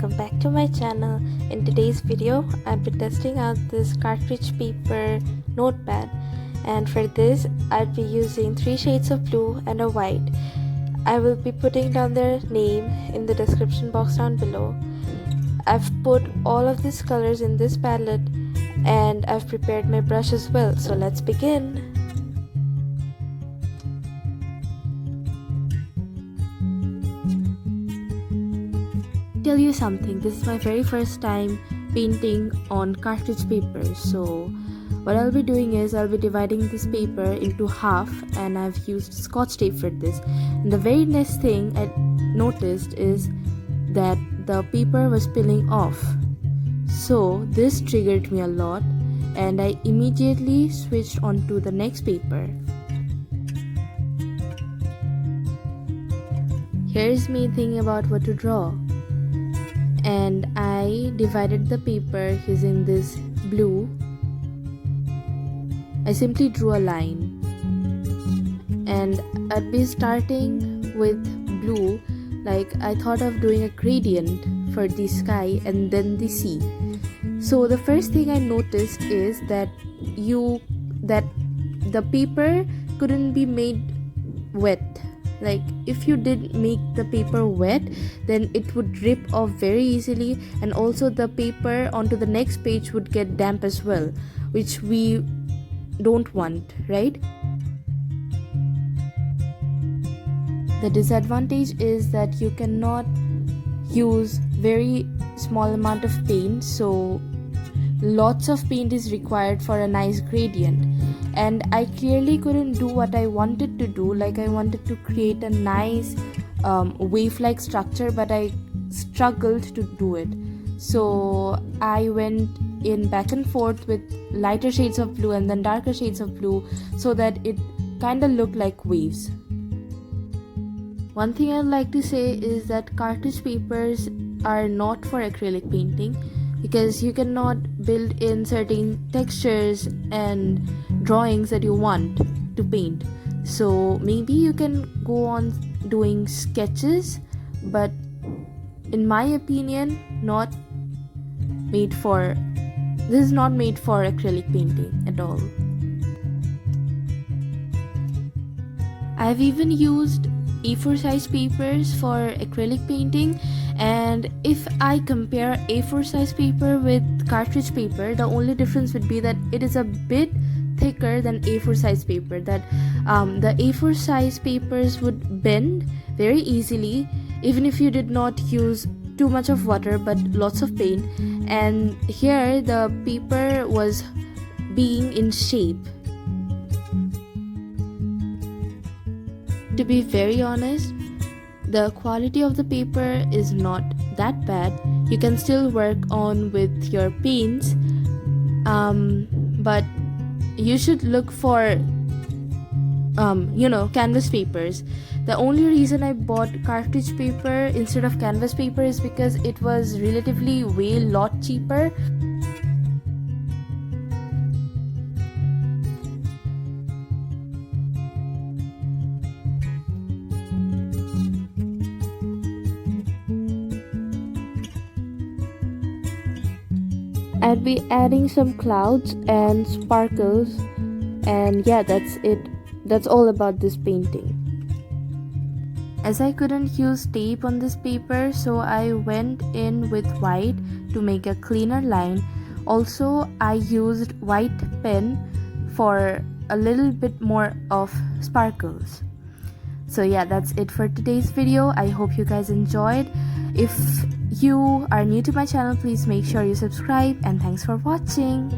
welcome back to my channel. In today's video I'll be testing out this cartridge paper notepad, and for this I'll be using 3 shades of blue and a white. I will be putting down their name in the description box down below. I've put all of these colors in this palette and I've prepared my brush as well, so let's begin. Tell you something, this is my very first time painting on cartridge paper, so what I'll be doing is I'll be dividing this paper into half, and I've used scotch tape for this. And the very next thing I noticed is that the paper was peeling off, so this triggered me a lot and I immediately switched on to the next paper. Here's me thinking about what to draw, and I divided the paper using this blue. I simply drew a line, and I'd be starting with blue, like I thought of doing a gradient for the sky and then the sea. So the first thing I noticed is that the paper couldn't be made wet. Like if you did make the paper wet, then it would rip off very easily, and also the paper onto the next page would get damp as well, which we don't want, right? The disadvantage is that you cannot use very small amount of paint, so lots of paint is required for a nice gradient, and I clearly couldn't do what I wanted to do. Like I wanted to create a nice wave-like structure, but I struggled to do it. So I went in back and forth with lighter shades of blue and then darker shades of blue, so that it kind of looked like waves. One thing I'd like to say is that cartridge papers are not for acrylic painting, because you cannot build in certain textures and drawings that you want to paint. So maybe you can go on doing sketches, but in my opinion, this is not made for acrylic painting at all. I've even used A4 size papers for acrylic painting, and if I compare A4 size paper with cartridge paper, the only difference would be that it is a bit thicker than A4 size paper, that the A4 size papers would bend very easily even if you did not use too much of water but lots of paint, and here the paper was being in shape. To be very honest, the quality of the paper is not that bad. You can still work on with your paints, but you should look for canvas papers. The only reason I bought cartridge paper instead of canvas paper is because it was relatively way lot cheaper. I'd be adding some clouds and sparkles, and yeah, that's it. That's all about this painting. As I couldn't use tape on this paper, so I went in with white to make a cleaner line. Also, I used white pen for a little bit more of sparkles. So yeah, that's it for today's video. I hope you guys enjoyed. If you are new to my channel, please make sure you subscribe, and thanks for watching.